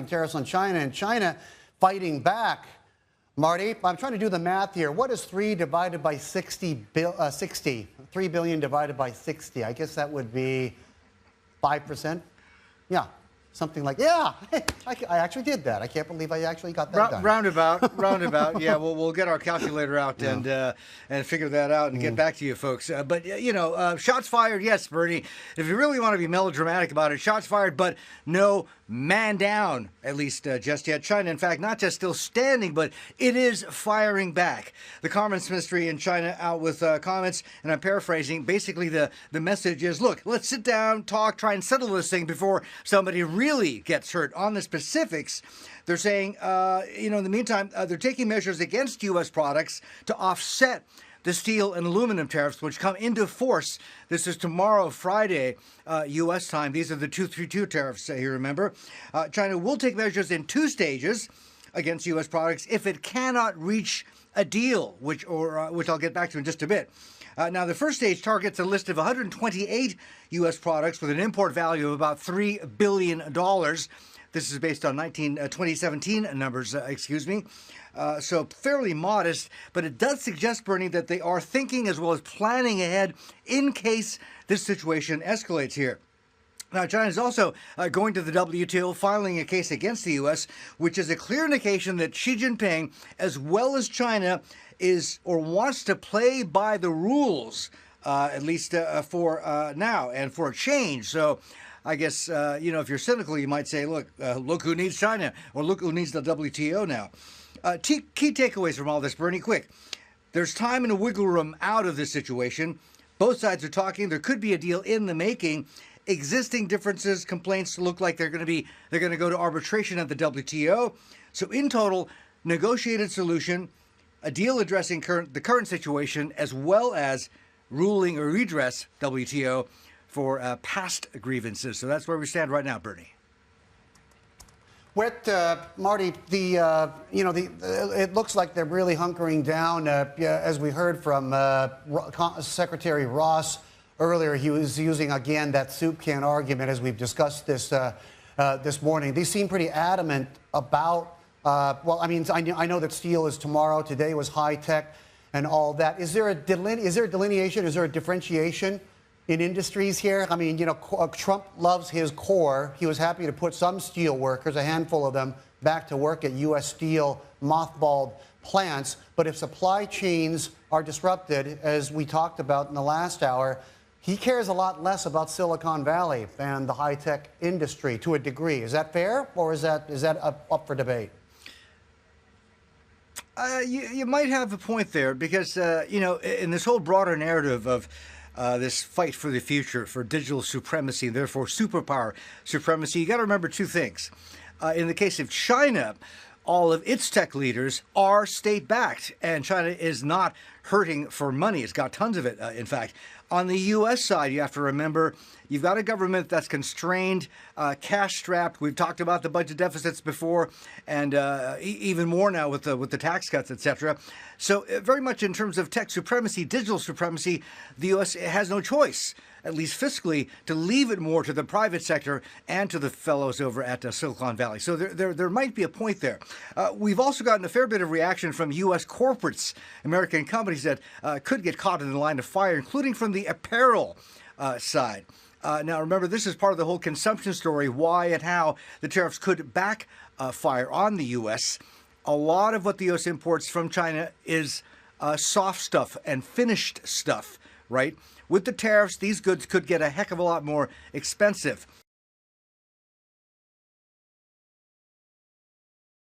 tariffs on China and China fighting back. Marty, I'm trying to do the math here. What is 3 divided by 60? 3 billion divided by 60. I guess that would be 5%. Yeah. Something like, yeah, I actually did that. I can't believe I actually got that done. Roundabout. Yeah, we'll get our calculator out and figure that out and get back to you folks. But, shots fired, yes, Bernie. If you really want to be melodramatic about it, shots fired, but no man down, at least just yet. China, in fact, not just still standing, but it is firing back. The Commerce Ministry in China out with comments, and I'm paraphrasing. Basically, the message is, look, let's sit down, talk, try and settle this thing before somebody really gets hurt. On the specifics, they're saying, in the meantime, they're taking measures against U.S. products to offset the steel and aluminum tariffs, which come into force. This is tomorrow, Friday, U.S. time. These are the 232 tariffs, you remember. China will take measures in 2 stages against U.S. products if it cannot reach a deal, which I'll get back to in just a bit. Now, the first stage targets a list of 128 U.S. products with an import value of about $3 billion. This is based on 2017 numbers, so fairly modest, but it does suggest, Bernie, that they are thinking as well as planning ahead in case this situation escalates here. Now, China is also going to the WTO, filing a case against the U.S., which is a clear indication that Xi Jinping, as well as China, is or wants to play by the rules, at least for now and for a change. So I guess, if you're cynical, you might say, look who needs China, or look who needs the WTO now. Key takeaways from all this, Bernie, quick. There's time and a wiggle room out of this situation. Both sides are talking. There could be a deal in the making. Existing differences, complaints look like they're going to go to arbitration at the WTO. So in total, negotiated solution, a deal addressing the current situation, as well as ruling or redress WTO for past grievances. So that's where we stand right now, Bernie. Marty, it looks like they're really hunkering down. As we heard from Secretary Ross earlier, he was using again that soup can argument as we've discussed this morning. They seem pretty adamant about. I know that steel is tomorrow. Today was high tech, and all that. Is there a delineation? Is there a differentiation in industries here? I mean, Trump loves his core. He was happy to put some steel workers, a handful of them, back to work at U.S. Steel mothballed plants. But if supply chains are disrupted, as we talked about in the last hour, he cares a lot less about Silicon Valley and the high-tech industry to a degree. Is that fair, or is that up for debate? You might have a point there because, in this whole broader narrative of this fight for the future, for digital supremacy, and therefore superpower supremacy, you got to remember 2 things. In the case of China, all of its tech leaders are state-backed, and China is not hurting for money. It's got tons of it, in fact. On the U.S. side, you have to remember you've got a government that's constrained, cash-strapped. We've talked about the budget deficits before, and even more now with the tax cuts, etc. So very much in terms of tech supremacy, digital supremacy, the U.S. has no choice, at least fiscally, to leave it more to the private sector and to the fellows over at Silicon Valley. So there might be a point there. We've also gotten a fair bit of reaction from U.S. corporates, American companies that could get caught in the line of fire, including from the apparel side. Now, remember, this is part of the whole consumption story, why and how the tariffs could backfire on the U.S. A lot of what the U.S. imports from China is soft stuff and finished stuff, right? With the tariffs, these goods could get a heck of a lot more expensive.